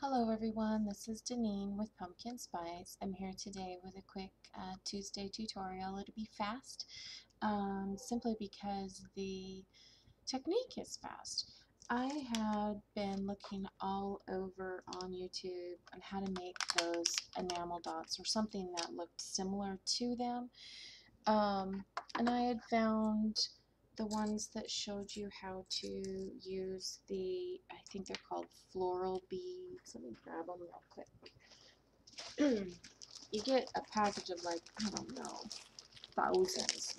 Hello everyone, this is Deneen with Pumpkin Spice. I'm here today with a quick Tuesday tutorial. It'll be fast, simply because the technique is fast. I had been looking all over on YouTube on how to make those enamel dots or something that looked similar to them. And I had found the ones that showed you how to use the, I think they're called floral beads. Let me grab them real quick. You get a package of like, I don't know, thousands.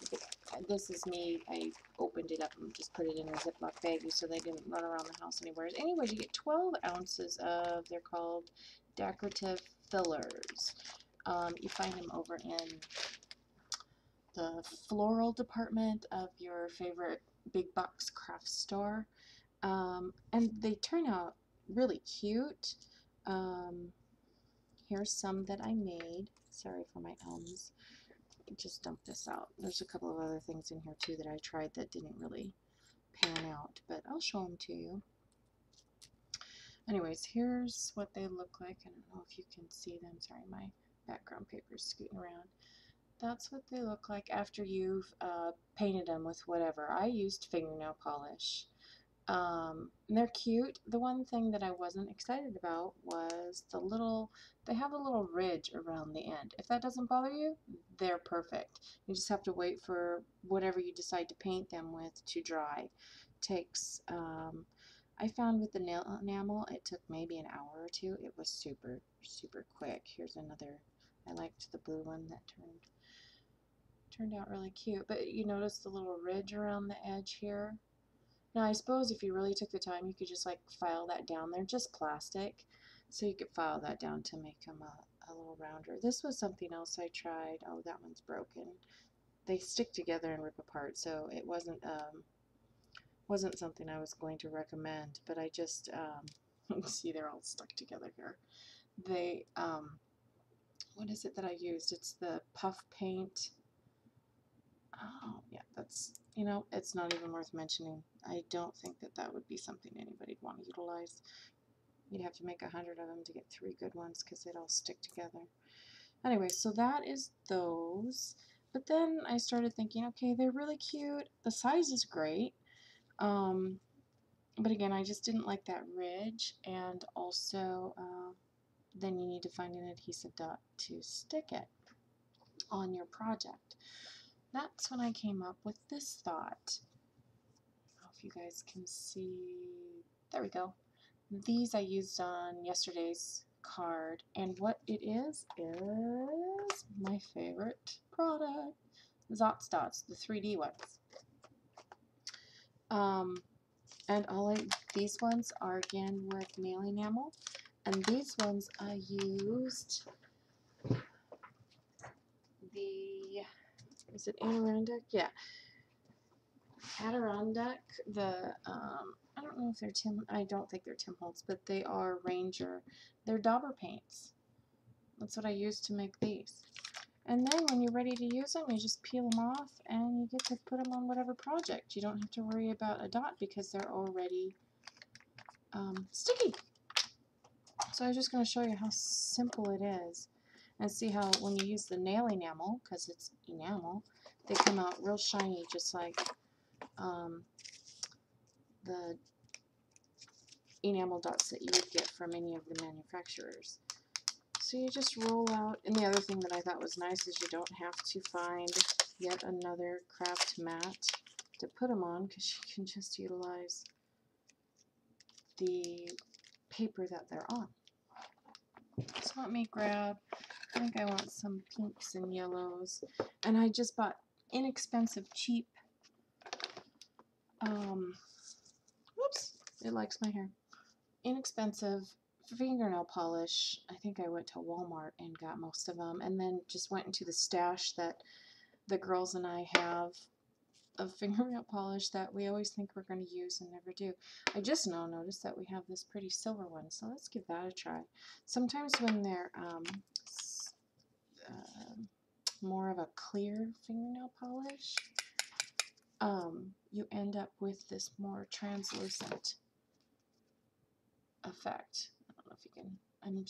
This is me. I opened it up and just put it in a Ziploc baggie so they didn't run around the house anywhere. Anyways, you get 12 ounces of, they're called decorative fillers. You find them over in the floral department of your favorite big box craft store, and they turn out really cute. Um, Here's some that I made. Sorry for my elms. Just dump this out. There's a couple of other things in here too that I tried that didn't really pan out, but I'll show them to you. Anyways, here's what they look like. I don't know if you can see them. Sorry, my background paper is scooting around. That's what they look like after you've painted them with whatever. I used fingernail polish. They're cute. The one thing that I wasn't excited about was they have a little ridge around the end. If that doesn't bother you, they're perfect. You just have to wait for whatever you decide to paint them with to dry. Takes, I found with the nail enamel, it took maybe an hour or two. It was super, super quick. Here's another. I liked the blue one that turned out really cute. But you notice the little ridge around the edge here? Now I suppose if you really took the time, you could just like file that down. They're just plastic, so you could file that down to make them a little rounder. This was something else I tried. Oh, that one's broken. They stick together and rip apart, so it wasn't something I was going to recommend, but I just see, they're all stuck together here. They what is it that I used? It's the puff paint. Oh, yeah, that's, it's not even worth mentioning. I don't think that that would be something anybody'd want to utilize. You'd have to make 100 of them to get 3 good ones because they'd all stick together. Anyway, so that is those. But then I started thinking, okay, they're really cute. The size is great. But again, I just didn't like that ridge. And also, then you need to find an adhesive dot to stick it on your project. That's when I came up with this thought. I don't know if you guys can see. There we go. These I used on yesterday's card, and what it is my favorite product, Dots, the 3D ones. And these ones are again with nail enamel, and these ones I used the, is it Adirondack? Yeah, Adirondack, I don't know if they're I don't think they're Tim Holtz, but they are Ranger. They're dauber paints. That's what I use to make these. And then when you're ready to use them, you just peel them off and you get to put them on whatever project. You don't have to worry about a dot because they're already sticky. So I'm just going to show you how simple it is. And see how when you use the nail enamel, because it's enamel, they come out real shiny, just like the enamel dots that you would get from any of the manufacturers. So you just roll out, and the other thing that I thought was nice is you don't have to find yet another craft mat to put them on, because you can just utilize the paper that they're on. So let me grab, I think I want some pinks and yellows, and I just bought inexpensive, cheap, whoops, it likes my hair, inexpensive fingernail polish. I think I went to Walmart and got most of them, and then just went into the stash that the girls and I have of fingernail polish that we always think we're going to use and never do. I just now noticed that we have this pretty silver one, so let's give that a try. Sometimes when they're more of a clear fingernail polish, you end up with this more translucent effect. I don't know if you and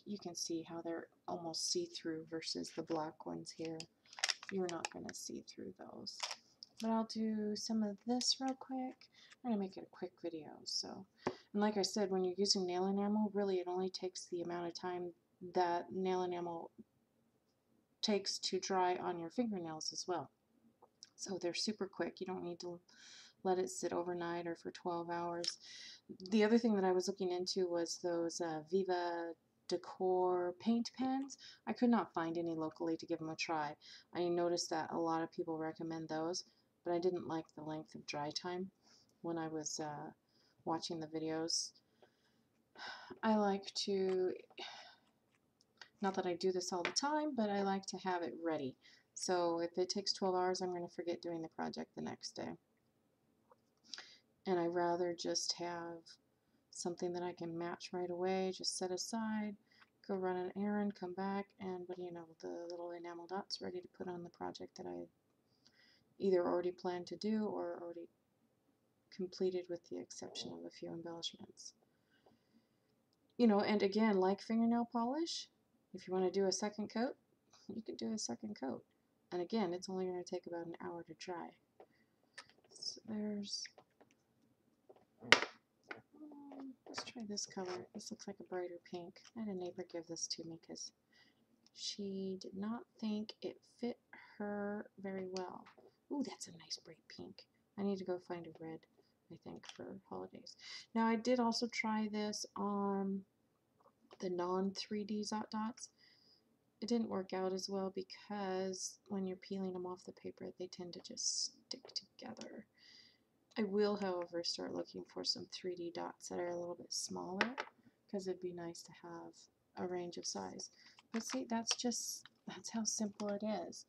you can see how they're almost see-through versus the black ones here. You're not going to see through those. But I'll do some of this real quick. I'm going to make it a quick video. So, and like I said, when you're using nail enamel, really it only takes the amount of time that nail enamel takes to dry on your fingernails as well. So they're super quick. You don't need to let it sit overnight or for 12 hours. The other thing that I was looking into was those Viva Decor paint pens. I could not find any locally to give them a try. I noticed that a lot of people recommend those, but I didn't like the length of dry time when I was watching the videos. I like to, not that I do this all the time, but I like to have it ready. So if it takes 12 hours, I'm going to forget doing the project the next day. And I'd rather just have something that I can match right away, just set aside, go run an errand, come back, and what do you know, the little enamel dots ready to put on the project that I either already planned to do or already completed with the exception of a few embellishments. You know, and again, like fingernail polish, if you want to do a second coat, you can do a second coat. And again, it's only going to take about an hour to dry. So let's try this color. This looks like a brighter pink. I had a neighbor give this to me because she did not think it fit her very well. Ooh, that's a nice bright pink. I need to go find a red, I think, for holidays. Now, I did also try this on the non-3D dots. It didn't work out as well because when you're peeling them off the paper, they tend to just stick together. I will, however, start looking for some 3D dots that are a little bit smaller because it'd be nice to have a range of size. But see, that's how simple it is.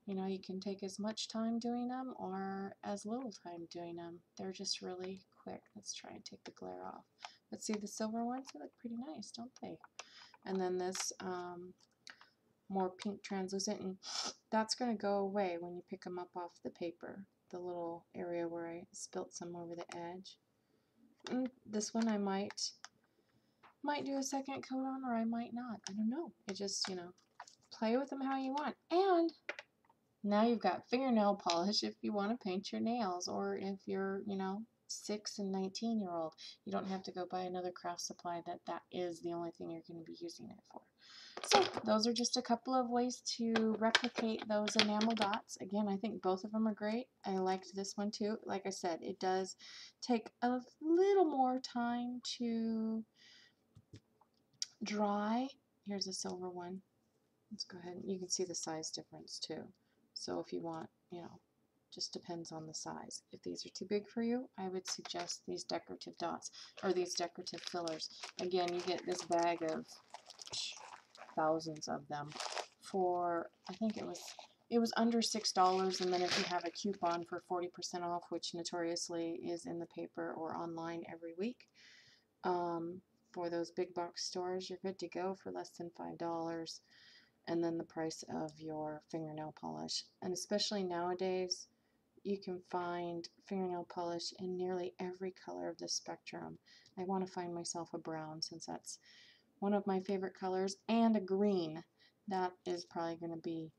You know, you can take as much time doing them or as little time doing them. They're just really quick. Let's try and take the glare off. But see, the silver ones, they look pretty nice, don't they? And then this more pink translucent, and that's going to go away when you pick them up off the paper, the little area where I spilt some over the edge. And this one I might do a second coat on, or I might not. I don't know. It just, you know, play with them how you want. And now you've got fingernail polish if you want to paint your nails, or if you're, you know, 6 and 19-year-old. You don't have to go buy another craft supply that is the only thing you're going to be using it for. So those are just a couple of ways to replicate those enamel dots. Again, I think both of them are great. I liked this one too. Like I said, it does take a little more time to dry. Here's a silver one. Let's go ahead and you can see the size difference too. So if you want, you know, just depends on the size. If these are too big for you, I would suggest these decorative dots or these decorative fillers. Again, you get this bag of thousands of them for, I think it was under $6, and then if you have a coupon for 40% off, which notoriously is in the paper or online every week, for those big box stores, you're good to go for less than $5, and then the price of your fingernail polish. And especially nowadays, you can find fingernail polish in nearly every color of the spectrum. I want to find myself a brown since that's one of my favorite colors, and a green. That is probably going to be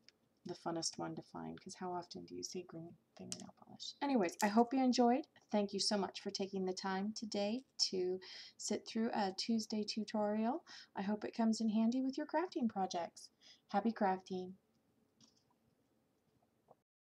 the funnest one to find, because how often do you see green fingernail polish? Anyways, I hope you enjoyed. Thank you so much for taking the time today to sit through a Tuesday tutorial. I hope it comes in handy with your crafting projects. Happy crafting!